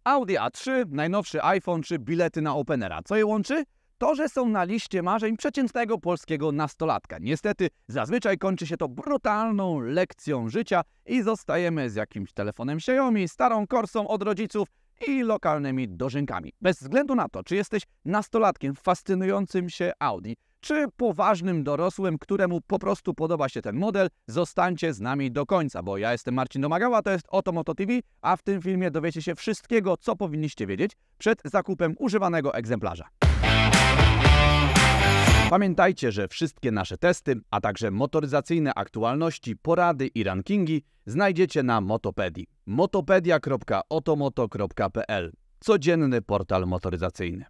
Audi A3, najnowszy iPhone czy bilety na Openera. Co je łączy? To, że są na liście marzeń przeciętnego polskiego nastolatka. Niestety, zazwyczaj kończy się to brutalną lekcją życia i zostajemy z jakimś telefonem Xiaomi, starą Corsą od rodziców i lokalnymi dożynkami. Bez względu na to, czy jesteś nastolatkiem fascynującym się Audi, czy poważnym dorosłym, któremu po prostu podoba się ten model, zostańcie z nami do końca, bo ja jestem Marcin Domagała, to jest Oto Moto TV, a w tym filmie dowiecie się wszystkiego, co powinniście wiedzieć przed zakupem używanego egzemplarza. Pamiętajcie, że wszystkie nasze testy, a także motoryzacyjne aktualności, porady i rankingi znajdziecie na Motopedii. motopedia.otomoto.pl. Codzienny portal motoryzacyjny.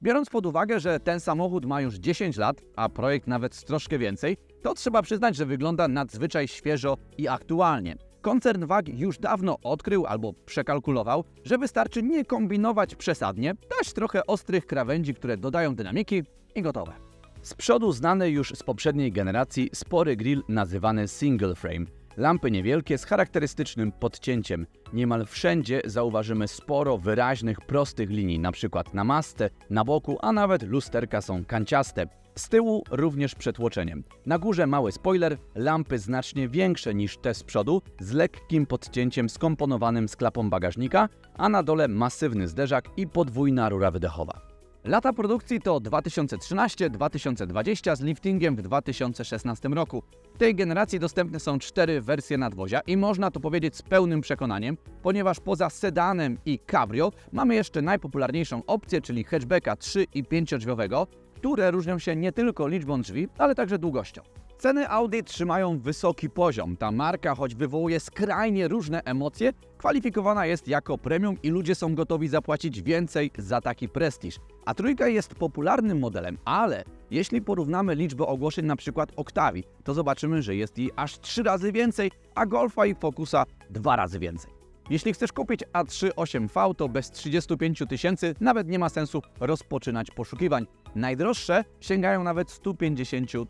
Biorąc pod uwagę, że ten samochód ma już 10 lat, a projekt nawet troszkę więcej, to trzeba przyznać, że wygląda nadzwyczaj świeżo i aktualnie. Koncern WAG już dawno odkrył albo przekalkulował, że wystarczy nie kombinować przesadnie, dać trochę ostrych krawędzi, które dodają dynamiki i gotowe. Z przodu znany już z poprzedniej generacji spory grill nazywany single frame. Lampy niewielkie z charakterystycznym podcięciem. Niemal wszędzie zauważymy sporo wyraźnych, prostych linii, np. na masce, na boku, a nawet lusterka są kanciaste. Z tyłu również przetłoczeniem. Na górze mały spoiler, lampy znacznie większe niż te z przodu, z lekkim podcięciem skomponowanym z klapą bagażnika, a na dole masywny zderzak i podwójna rura wydechowa. Lata produkcji to 2013-2020 z liftingiem w 2016 roku. W tej generacji dostępne są 4 wersje nadwozia i można to powiedzieć z pełnym przekonaniem, ponieważ poza sedanem i cabrio mamy jeszcze najpopularniejszą opcję, czyli hatchbacka 3- i 5-drzwiowego, które różnią się nie tylko liczbą drzwi, ale także długością. Ceny Audi trzymają wysoki poziom. Ta marka, choć wywołuje skrajnie różne emocje, kwalifikowana jest jako premium i ludzie są gotowi zapłacić więcej za taki prestiż. A trójka jest popularnym modelem, ale jeśli porównamy liczbę ogłoszeń np. Octavii, to zobaczymy, że jest jej aż 3 razy więcej, a Golfa i Focusa 2 razy więcej. Jeśli chcesz kupić A3 8V, to bez 35 000 nawet nie ma sensu rozpoczynać poszukiwań. Najdroższe sięgają nawet 150 000.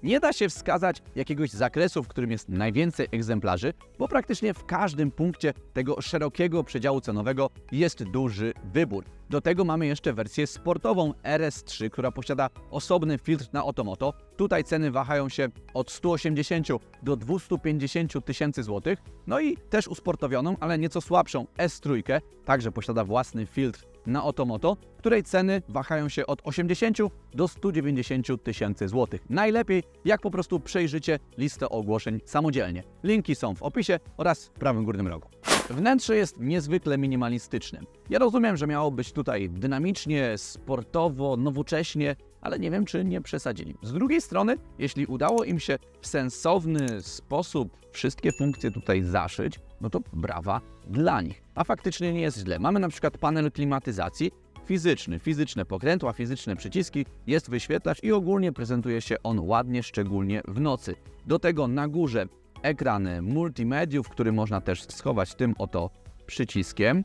Nie da się wskazać jakiegoś zakresu, w którym jest najwięcej egzemplarzy, bo praktycznie w każdym punkcie tego szerokiego przedziału cenowego jest duży wybór. Do tego mamy jeszcze wersję sportową RS3, która posiada osobny filtr na Otomoto. Tutaj ceny wahają się od 180 do 250 000 złotych. No i też usportowioną, ale nieco słabszą S3, także posiada własny filtr na Otomoto, której ceny wahają się od 80 do 190 000 złotych. Najlepiej, jak po prostu przejrzycie listę ogłoszeń samodzielnie. Linki są w opisie oraz w prawym górnym rogu. Wnętrze jest niezwykle minimalistyczne. Ja rozumiem, że miało być tutaj dynamicznie, sportowo, nowocześnie, ale nie wiem, czy nie przesadzili. Z drugiej strony, jeśli udało im się w sensowny sposób wszystkie funkcje tutaj zaszyć, no to brawa dla nich. A faktycznie nie jest źle. Mamy na przykład panel klimatyzacji, fizyczne pokrętła, fizyczne przyciski, jest wyświetlacz i ogólnie prezentuje się on ładnie, szczególnie w nocy. Do tego na górze ekran multimediów, który można też schować tym oto przyciskiem.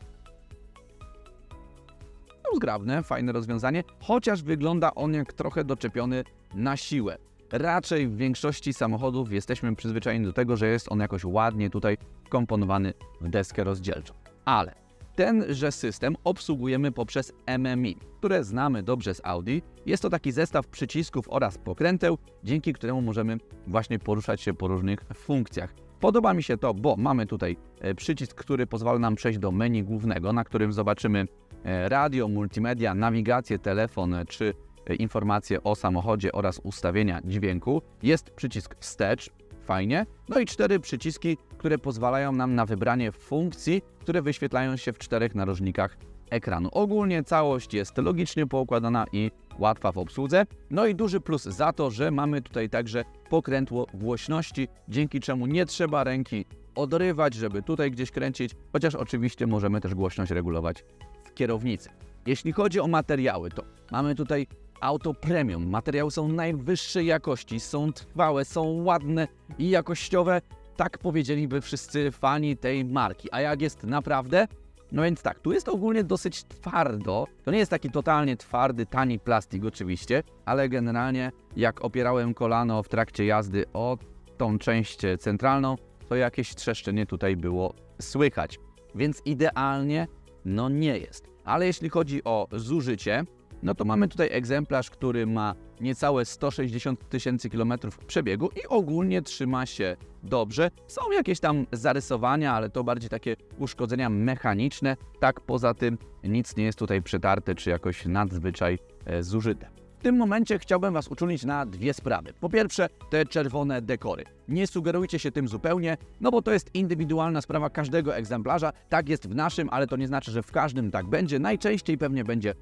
No, zgrabne, fajne rozwiązanie, chociaż wygląda on jak trochę doczepiony na siłę. Raczej w większości samochodów jesteśmy przyzwyczajeni do tego, że jest on jakoś ładnie tutaj wkomponowany w deskę rozdzielczą. Ale tenże system obsługujemy poprzez MMI, które znamy dobrze z Audi. Jest to taki zestaw przycisków oraz pokręteł, dzięki któremu możemy właśnie poruszać się po różnych funkcjach. Podoba mi się to, bo mamy tutaj przycisk, który pozwala nam przejść do menu głównego, na którym zobaczymy radio, multimedia, nawigację, telefon czy informacje o samochodzie oraz ustawienia dźwięku. Jest przycisk wstecz, fajnie. No i 4 przyciski, które pozwalają nam na wybranie funkcji, które wyświetlają się w 4 narożnikach ekranu. Ogólnie całość jest logicznie poukładana i łatwa w obsłudze. No i duży plus za to, że mamy tutaj także pokrętło głośności, dzięki czemu nie trzeba ręki odrywać, żeby tutaj gdzieś kręcić, chociaż oczywiście możemy też głośność regulować w kierownicy. Jeśli chodzi o materiały, to mamy tutaj auto premium. Materiały są najwyższej jakości, są trwałe, są ładne i jakościowe. Tak powiedzieliby wszyscy fani tej marki. A jak jest naprawdę? No więc tak, tu jest ogólnie dosyć twardo. To nie jest taki totalnie twardy, tani plastik oczywiście, ale generalnie jak opierałem kolano w trakcie jazdy o tą część centralną, to jakieś trzeszczenie tutaj było słychać. Więc idealnie No nie jest. Ale jeśli chodzi o zużycie, no to mamy tutaj egzemplarz, który ma niecałe 160 000 kilometrów przebiegu i ogólnie trzyma się dobrze. Są jakieś tam zarysowania, ale to bardziej takie uszkodzenia mechaniczne. Tak poza tym nic nie jest tutaj przetarte czy jakoś nadzwyczaj zużyte. W tym momencie chciałbym Was uczulić na dwie sprawy. Po pierwsze, te czerwone dekory. Nie sugerujcie się tym zupełnie, no bo to jest indywidualna sprawa każdego egzemplarza. Tak jest w naszym, ale to nie znaczy, że w każdym tak będzie. Najczęściej pewnie będzie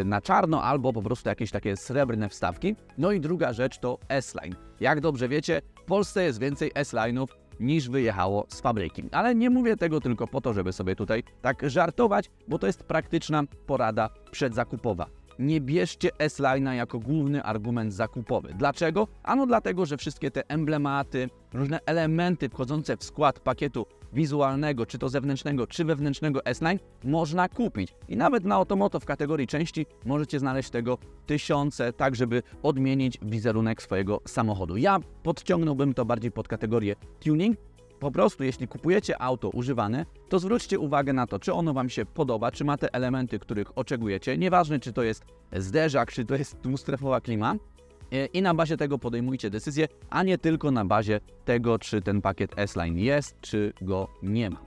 na czarno albo po prostu jakieś takie srebrne wstawki. No i druga rzecz to S-Line. Jak dobrze wiecie, w Polsce jest więcej S-Line'ów niż wyjechało z fabryki. Ale nie mówię tego tylko po to, żeby sobie tutaj tak żartować, bo to jest praktyczna porada przedzakupowa. Nie bierzcie S-Line'a jako główny argument zakupowy. Dlaczego? Ano dlatego, że wszystkie te emblematy, różne elementy wchodzące w skład pakietu wizualnego, czy to zewnętrznego, czy wewnętrznego S-Line można kupić. I nawet na Otomoto w kategorii części możecie znaleźć tego tysiące, tak żeby odmienić wizerunek swojego samochodu. Ja podciągnąłbym to bardziej pod kategorię tuning. Po prostu, jeśli kupujecie auto używane, to zwróćcie uwagę na to, czy ono Wam się podoba, czy ma te elementy, których oczekujecie. Nieważne, czy to jest zderzak, czy to jest dwustrefowa klima. I na bazie tego podejmujcie decyzję, a nie tylko na bazie tego, czy ten pakiet S-Line jest, czy go nie ma.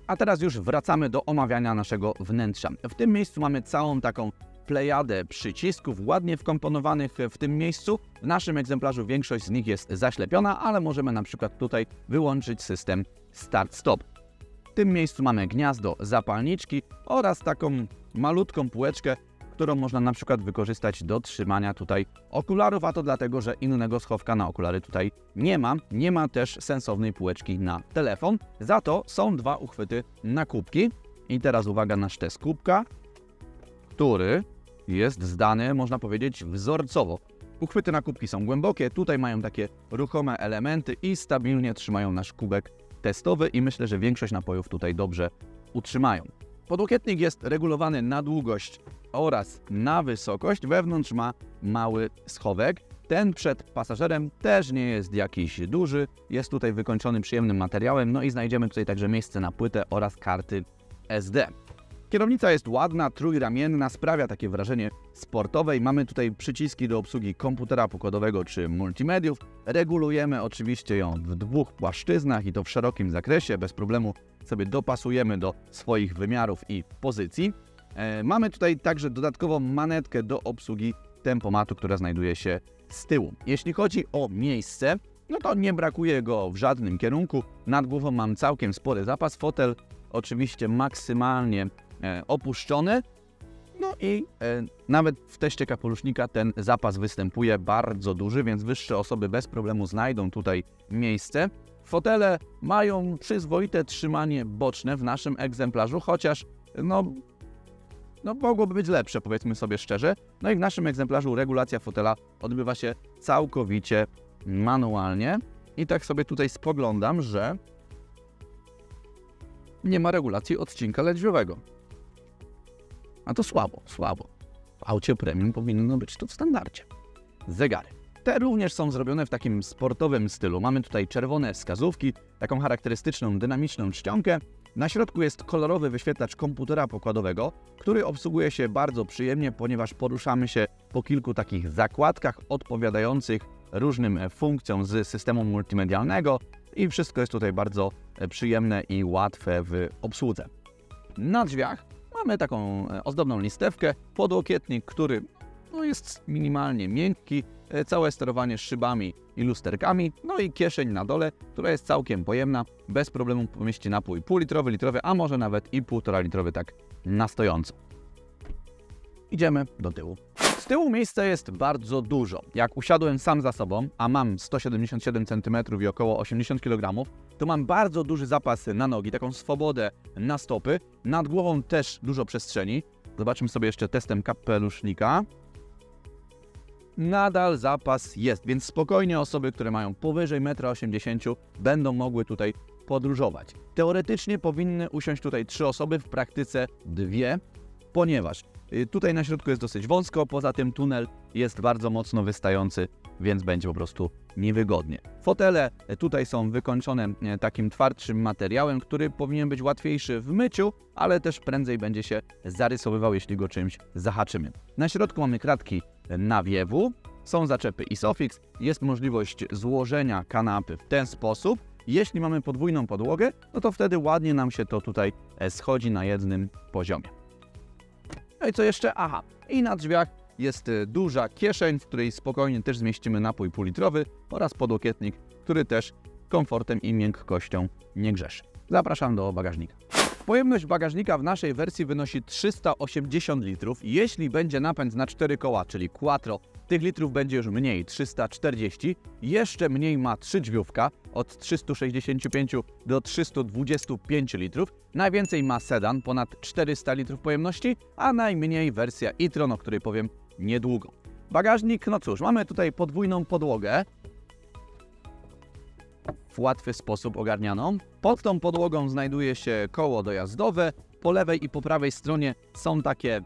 A teraz już wracamy do omawiania naszego wnętrza. W tym miejscu mamy całą taką plejadę przycisków ładnie wkomponowanych w tym miejscu. W naszym egzemplarzu większość z nich jest zaślepiona, ale możemy na przykład tutaj wyłączyć system Start-Stop. W tym miejscu mamy gniazdo zapalniczki oraz taką malutką półeczkę, którą można na przykład wykorzystać do trzymania tutaj okularów, a to dlatego, że innego schowka na okulary tutaj nie ma. Nie ma też sensownej półeczki na telefon. Za to są dwa uchwyty na kubki. I teraz uwaga na sztes kubka, który jest zdany, można powiedzieć, wzorcowo. Uchwyty na kubki są głębokie, tutaj mają takie ruchome elementy i stabilnie trzymają nasz kubek testowy i myślę, że większość napojów tutaj dobrze utrzymają. Podłokietnik jest regulowany na długość oraz na wysokość. Wewnątrz ma mały schowek. Ten przed pasażerem też nie jest jakiś duży. Jest tutaj wykończony przyjemnym materiałem. No i znajdziemy tutaj także miejsce na płytę oraz karty SD. Kierownica jest ładna, trójramienna, sprawia takie wrażenie sportowej. Mamy tutaj przyciski do obsługi komputera pokładowego czy multimediów. Regulujemy oczywiście ją w dwóch płaszczyznach i to w szerokim zakresie. Bez problemu sobie dopasujemy do swoich wymiarów i pozycji. Mamy tutaj także dodatkową manetkę do obsługi tempomatu, która znajduje się z tyłu. Jeśli chodzi o miejsce, no to nie brakuje go w żadnym kierunku. Nad głową mam całkiem spory zapas, fotel oczywiście maksymalnie opuszczony. No i nawet w teście kapelusznika ten zapas występuje bardzo duży, więc wyższe osoby bez problemu znajdą tutaj miejsce. Fotele mają przyzwoite trzymanie boczne w naszym egzemplarzu, chociaż no mogłoby być lepsze, powiedzmy sobie szczerze. No i w naszym egzemplarzu regulacja fotela odbywa się całkowicie manualnie. I tak sobie tutaj spoglądam, że nie ma regulacji odcinka lędźwiowego. A to słabo. W aucie premium powinno być to w standardzie. Zegary. Te również są zrobione w takim sportowym stylu. Mamy tutaj czerwone wskazówki, taką charakterystyczną, dynamiczną czcionkę. Na środku jest kolorowy wyświetlacz komputera pokładowego, który obsługuje się bardzo przyjemnie, ponieważ poruszamy się po kilku takich zakładkach odpowiadających różnym funkcjom z systemu multimedialnego i wszystko jest tutaj bardzo przyjemne i łatwe w obsłudze. Na drzwiach mamy taką ozdobną listewkę, podłokietnik, który jest minimalnie miękki, całe sterowanie szybami i lusterkami, no i kieszeń na dole, która jest całkiem pojemna, bez problemu pomieści napój półlitrowy, litrowy, a może nawet i 1,5 litrowy tak na stojąco. Idziemy do tyłu. Z tyłu miejsca jest bardzo dużo. Jak usiadłem sam za sobą, a mam 177 cm i około 80 kg, to mam bardzo duży zapas na nogi, taką swobodę na stopy. Nad głową też dużo przestrzeni. Zobaczmy sobie jeszcze testem kapelusznika. Nadal zapas jest, więc spokojnie osoby, które mają powyżej 1,80 m będą mogły tutaj podróżować. Teoretycznie powinny usiąść tutaj 3 osoby, w praktyce 2, ponieważ tutaj na środku jest dosyć wąsko, poza tym tunel jest bardzo mocno wystający więc będzie po prostu niewygodnie. Fotele tutaj są wykończone takim twardszym materiałem, który powinien być łatwiejszy w myciu, ale też prędzej będzie się zarysowywał, jeśli go czymś zahaczymy. Na środku mamy kratki nawiewu, są zaczepy Isofix, jest możliwość złożenia kanapy w ten sposób. Jeśli mamy podwójną podłogę, no to wtedy ładnie nam się to tutaj schodzi na jednym poziomie. No i co jeszcze? Aha, i na drzwiach jest duża kieszeń, w której spokojnie też zmieścimy napój półlitrowy oraz podłokietnik, który też komfortem i miękkością nie grzeszy. Zapraszam do bagażnika. Pojemność bagażnika w naszej wersji wynosi 380 litrów. Jeśli będzie napęd na 4 koła, czyli quattro, tych litrów będzie już mniej, 340. Jeszcze mniej ma trzydrzwiówka, od 365 do 325 litrów. Najwięcej ma sedan, ponad 400 litrów pojemności, a najmniej wersja e-tron, o której powiem niedługo. Bagażnik, no cóż, mamy tutaj podwójną podłogę, w łatwy sposób ogarnianą. Pod tą podłogą znajduje się koło dojazdowe. Po lewej i po prawej stronie są takie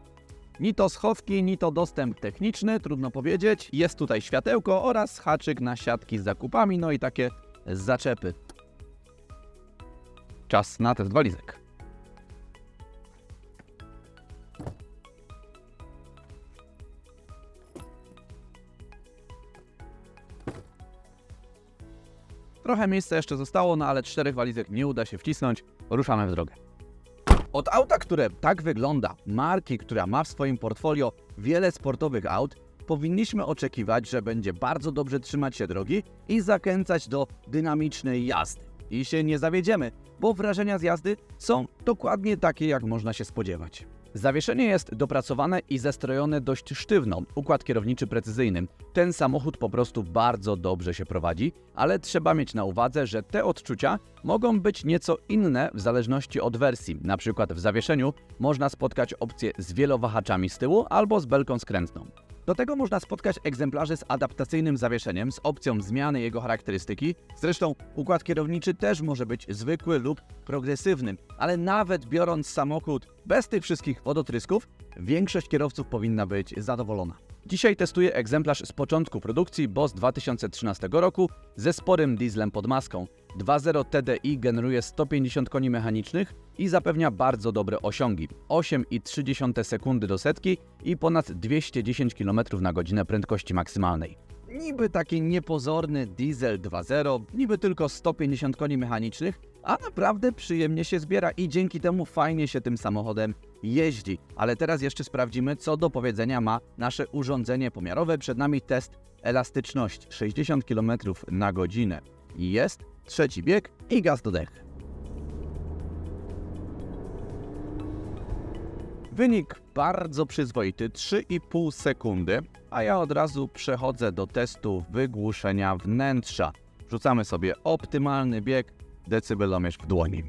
ni to schowki, ni to dostęp techniczny, trudno powiedzieć. Jest tutaj światełko oraz haczyk na siatki z zakupami, no i takie zaczepy. Czas na test walizek. Trochę miejsca jeszcze zostało, no ale 4 walizek nie uda się wcisnąć. Ruszamy w drogę. Od auta, które tak wygląda, marki, która ma w swoim portfolio wiele sportowych aut, powinniśmy oczekiwać, że będzie bardzo dobrze trzymać się drogi i zachęcać do dynamicznej jazdy. I się nie zawiedziemy, bo wrażenia z jazdy są dokładnie takie, jak można się spodziewać. Zawieszenie jest dopracowane i zestrojone dość sztywno, układ kierowniczy precyzyjny. Ten samochód po prostu bardzo dobrze się prowadzi, ale trzeba mieć na uwadze, że te odczucia mogą być nieco inne w zależności od wersji. Na przykład w zawieszeniu można spotkać opcję z wielowahaczami z tyłu albo z belką skrętną. Do tego można spotkać egzemplarze z adaptacyjnym zawieszeniem z opcją zmiany jego charakterystyki. Zresztą układ kierowniczy też może być zwykły lub progresywny, ale nawet biorąc samochód bez tych wszystkich wodotrysków, większość kierowców powinna być zadowolona. Dzisiaj testuję egzemplarz z początku produkcji Boss 2013 roku ze sporym dieslem pod maską. 2.0 TDI generuje 150 koni mechanicznych i zapewnia bardzo dobre osiągi. 8,3 sekundy do setki i ponad 210 km na godzinę prędkości maksymalnej. Niby taki niepozorny diesel 2.0, niby tylko 150 koni mechanicznych, a naprawdę przyjemnie się zbiera i dzięki temu fajnie się tym samochodem jeździ. Ale teraz jeszcze sprawdzimy, co do powiedzenia ma nasze urządzenie pomiarowe. Przed nami test elastyczności 60 km na godzinę. Jest trzeci bieg i gaz do dechy. Wynik bardzo przyzwoity, 3,5 sekundy, a ja od razu przechodzę do testu wygłuszenia wnętrza. Wrzucamy sobie optymalny bieg, decybelomierz w dłoni.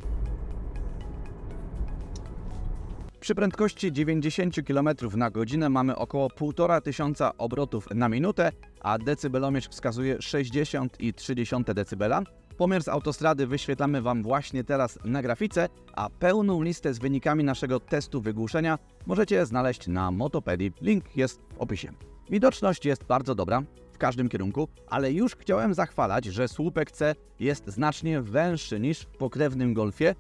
Przy prędkości 90 km na godzinę mamy około 1500 obrotów na minutę, a decybelomierz wskazuje 60,3 dB. Pomiar z autostrady wyświetlamy Wam właśnie teraz na grafice, a pełną listę z wynikami naszego testu wygłuszenia możecie znaleźć na Motopedii. Link jest w opisie. Widoczność jest bardzo dobra w każdym kierunku, ale już chciałem zachwalać, że słupek C jest znacznie węższy niż w pokrewnym Golfie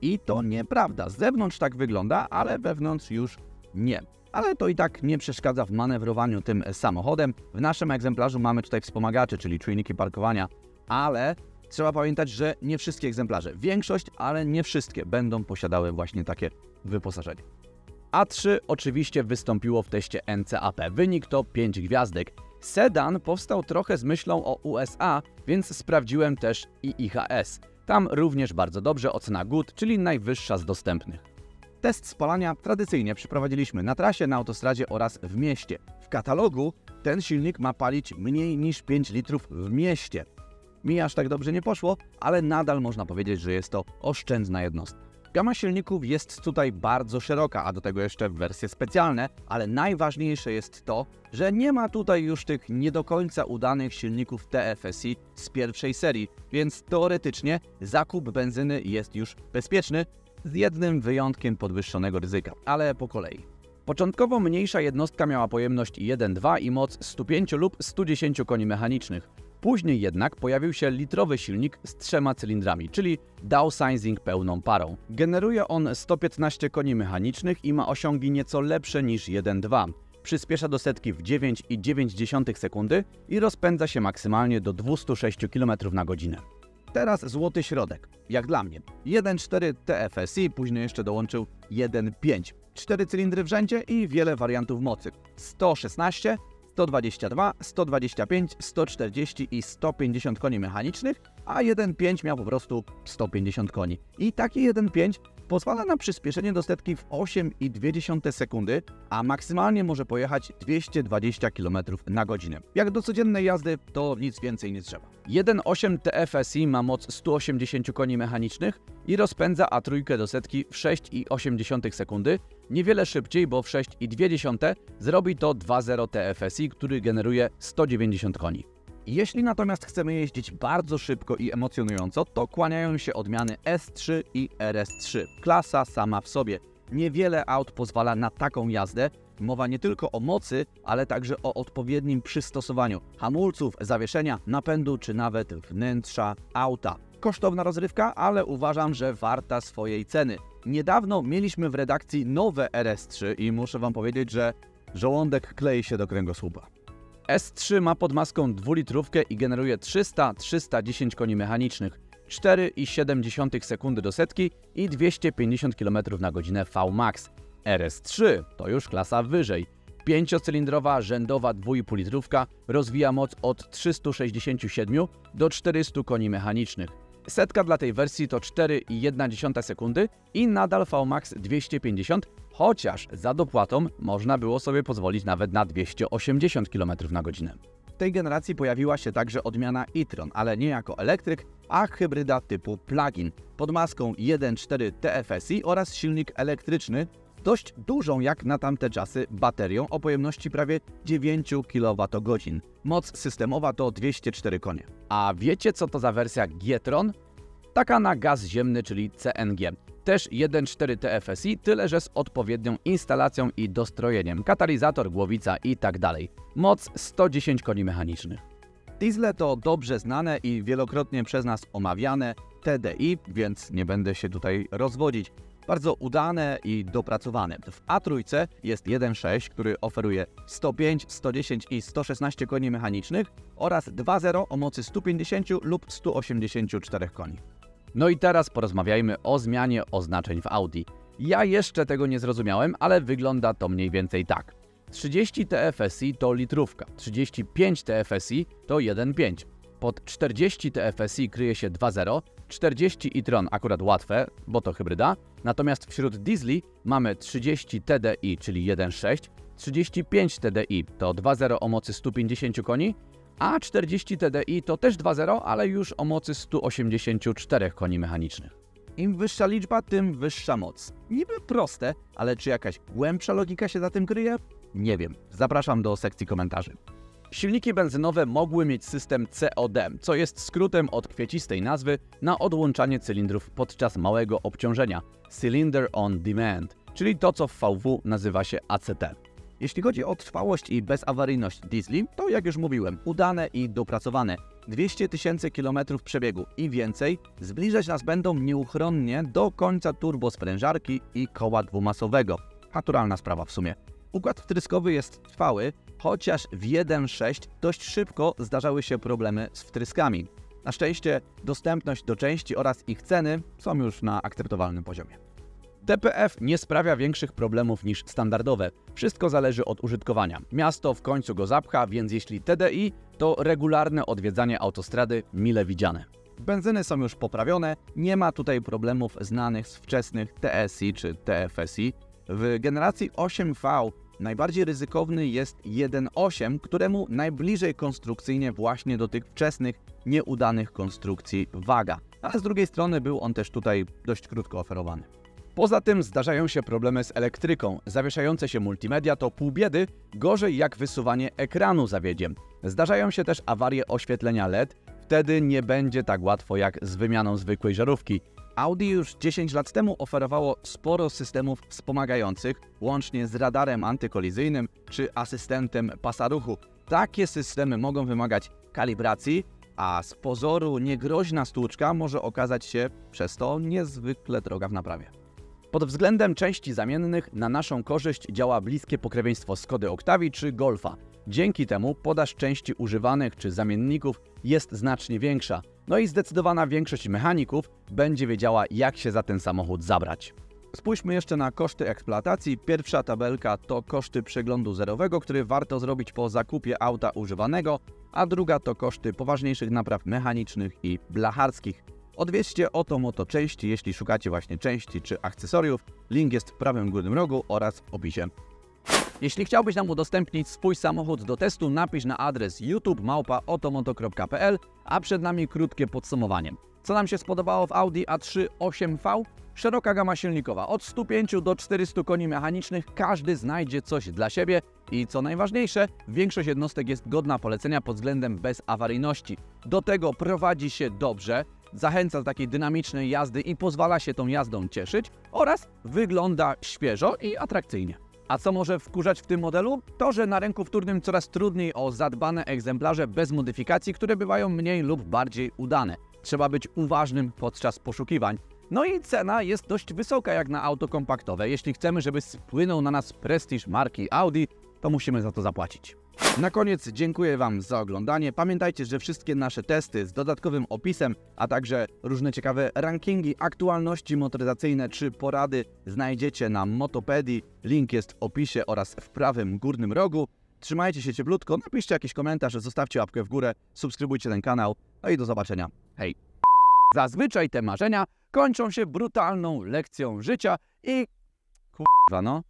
i to nieprawda. Z zewnątrz tak wygląda, ale wewnątrz już nie. Ale to i tak nie przeszkadza w manewrowaniu tym samochodem. W naszym egzemplarzu mamy tutaj wspomagacze, czyli czujniki parkowania, ale trzeba pamiętać, że nie wszystkie egzemplarze, większość, ale nie wszystkie będą posiadały właśnie takie wyposażenie. A3 oczywiście wystąpiło w teście NCAP. Wynik to 5 gwiazdek. Sedan powstał trochę z myślą o USA, więc sprawdziłem też i IHS. Tam również bardzo dobrze, ocena good, czyli najwyższa z dostępnych. Test spalania tradycyjnie przeprowadziliśmy na trasie, na autostradzie oraz w mieście. W katalogu ten silnik ma palić mniej niż 5 litrów w mieście. Mi aż tak dobrze nie poszło, ale nadal można powiedzieć, że jest to oszczędna jednostka. Gama silników jest tutaj bardzo szeroka, a do tego jeszcze wersje specjalne, ale najważniejsze jest to, że nie ma tutaj już tych nie do końca udanych silników TFSI z pierwszej serii, więc teoretycznie zakup benzyny jest już bezpieczny, z jednym wyjątkiem podwyższonego ryzyka, ale po kolei. Początkowo mniejsza jednostka miała pojemność 1.2 i moc 105 lub 110 koni mechanicznych. Później jednak pojawił się litrowy silnik z 3 cylindrami, czyli downsizing pełną parą. Generuje on 115 koni mechanicznych i ma osiągi nieco lepsze niż 1.2. Przyspiesza do setki w 9,9 sekundy i rozpędza się maksymalnie do 206 km na godzinę. Teraz złoty środek, jak dla mnie. 1.4 TFSI, później jeszcze dołączył 1.5. 4 cylindry w rzędzie i wiele wariantów mocy. 116, 122, 125, 140 i 150 koni mechanicznych, a 1.5 miał po prostu 150 koni. I taki 1.5 pozwala na przyspieszenie do setki w 8,2 sekundy, a maksymalnie może pojechać 220 km na godzinę. Jak do codziennej jazdy, to nic więcej nie trzeba. 1.8 TFSI ma moc 180 koni mechanicznych i rozpędza A3 do setki w 6,8 sekundy, niewiele szybciej, bo w 6,2 zrobi to 2.0 TFSI, który generuje 190 koni. Jeśli natomiast chcemy jeździć bardzo szybko i emocjonująco, to kłaniają się odmiany S3 i RS3. Klasa sama w sobie. Niewiele aut pozwala na taką jazdę. Mowa nie tylko o mocy, ale także o odpowiednim przystosowaniu hamulców, zawieszenia, napędu czy nawet wnętrza auta. Kosztowna rozrywka, ale uważam, że warta swojej ceny. Niedawno mieliśmy w redakcji nowe RS3 i muszę Wam powiedzieć, że żołądek klei się do kręgosłupa. S3 ma pod maską 2-litrówkę i generuje 300-310 koni mechanicznych, 4,7 sekundy do setki i 250 km na godzinę VMAX. RS3 to już klasa wyżej. 5-cylindrowa rzędowa 2,5-litrówka rozwija moc od 367 do 400 koni mechanicznych. Setka dla tej wersji to 4,1 sekundy i nadal VMAX 250, chociaż za dopłatą można było sobie pozwolić nawet na 280 km na godzinę. W tej generacji pojawiła się także odmiana e-tron, ale nie jako elektryk, a hybryda typu plug-in pod maską 1.4 TFSI oraz silnik elektryczny dość dużą jak na tamte czasy baterią o pojemności prawie 9 kWh. Moc systemowa to 204 konie. A wiecie co to za wersja G-tron? Taka na gaz ziemny, czyli CNG. Też 1.4 TFSI, tyle że z odpowiednią instalacją i dostrojeniem. Katalizator, głowica i tak dalej. Moc 110 koni mechanicznych. Diesle to dobrze znane i wielokrotnie przez nas omawiane TDI, więc nie będę się tutaj rozwodzić. Bardzo udane i dopracowane. W A3 jest 1.6, który oferuje 105, 110 i 116 koni mechanicznych oraz 2.0 o mocy 150 lub 184 koni. No i teraz porozmawiajmy o zmianie oznaczeń w Audi. Ja jeszcze tego nie zrozumiałem, ale wygląda to mniej więcej tak. 30 TFSI to litrówka, 35 TFSI to 1.5. Pod 40 TFSI kryje się 2.0, 40 e-tron akurat łatwe, bo to hybryda, natomiast wśród diesli mamy 30 TDI, czyli 1.6, 35 TDI to 2.0 o mocy 150 koni, a 40 TDI to też 2.0, ale już o mocy 184 koni mechanicznych. Im wyższa liczba, tym wyższa moc. Niby proste, ale czy jakaś głębsza logika się za tym kryje? Nie wiem. Zapraszam do sekcji komentarzy. Silniki benzynowe mogły mieć system COD, co jest skrótem od kwiecistej nazwy na odłączanie cylindrów podczas małego obciążenia Cylinder on Demand, czyli to co w VW nazywa się ACT. Jeśli chodzi o trwałość i bezawaryjność diesli, to jak już mówiłem, udane i dopracowane. 200 000 km przebiegu i więcej zbliżać nas będą nieuchronnie do końca turbosprężarki i koła dwumasowego. Naturalna sprawa w sumie. Układ wtryskowy jest trwały, chociaż w 1.6 dość szybko zdarzały się problemy z wtryskami. Na szczęście dostępność do części oraz ich ceny są już na akceptowalnym poziomie. DPF nie sprawia większych problemów niż standardowe. Wszystko zależy od użytkowania. Miasto w końcu go zapcha, więc jeśli TDI, to regularne odwiedzanie autostrady mile widziane. Benzyny są już poprawione, nie ma tutaj problemów znanych z wczesnych TSI czy TFSI. W generacji 8V najbardziej ryzykowny jest 1.8, któremu najbliżej konstrukcyjnie właśnie do tych wczesnych, nieudanych konstrukcji waga. Ale z drugiej strony był on też tutaj dość krótko oferowany. Poza tym zdarzają się problemy z elektryką. Zawieszające się multimedia to pół biedy, gorzej jak wysuwanie ekranu zawiedzie. Zdarzają się też awarie oświetlenia LED, wtedy nie będzie tak łatwo jak z wymianą zwykłej żarówki. Audi już 10 lat temu oferowało sporo systemów wspomagających, łącznie z radarem antykolizyjnym czy asystentem pasa ruchu. Takie systemy mogą wymagać kalibracji, a z pozoru niegroźna stłuczka może okazać się przez to niezwykle droga w naprawie. Pod względem części zamiennych na naszą korzyść działa bliskie pokrewieństwo Skody Octavii czy Golfa. Dzięki temu podaż części używanych czy zamienników jest znacznie większa. No i zdecydowana większość mechaników będzie wiedziała, jak się za ten samochód zabrać. Spójrzmy jeszcze na koszty eksploatacji. Pierwsza tabelka to koszty przeglądu zerowego, który warto zrobić po zakupie auta używanego, a druga to koszty poważniejszych napraw mechanicznych i blacharskich. Odwiedźcie Otomoto części, jeśli szukacie właśnie części czy akcesoriów. Link jest w prawym górnym rogu oraz w opisie. Jeśli chciałbyś nam udostępnić swój samochód do testu, napisz na adres youtube@otomoto.pl, a przed nami krótkie podsumowanie. Co nam się spodobało w Audi A3 8V? Szeroka gama silnikowa, od 105 do 400 koni mechanicznych, każdy znajdzie coś dla siebie i co najważniejsze, większość jednostek jest godna polecenia pod względem bezawaryjności. Do tego prowadzi się dobrze, zachęca do takiej dynamicznej jazdy i pozwala się tą jazdą cieszyć oraz wygląda świeżo i atrakcyjnie. A co może wkurzać w tym modelu? To, że na rynku wtórnym coraz trudniej o zadbane egzemplarze bez modyfikacji, które bywają mniej lub bardziej udane. Trzeba być uważnym podczas poszukiwań. No i cena jest dość wysoka jak na auto kompaktowe. Jeśli chcemy, żeby spłynął na nas prestiż marki Audi, to musimy za to zapłacić. Na koniec dziękuję Wam za oglądanie. Pamiętajcie, że wszystkie nasze testy z dodatkowym opisem, a także różne ciekawe rankingi, aktualności motoryzacyjne czy porady znajdziecie na Motopedii. Link jest w opisie oraz w prawym górnym rogu. Trzymajcie się cieplutko, napiszcie jakiś komentarz, zostawcie łapkę w górę, subskrybujcie ten kanał. No i do zobaczenia. Hej! Zazwyczaj te marzenia kończą się brutalną lekcją życia i... Kurwa no...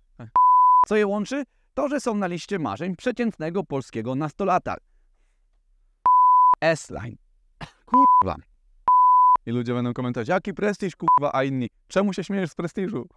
Co je łączy? To, że są na liście marzeń przeciętnego polskiego nastolata. S-Line. Kurwa. I ludzie będą komentować, jaki prestiż, kurwa, a inni, czemu się śmiejesz z prestiżu?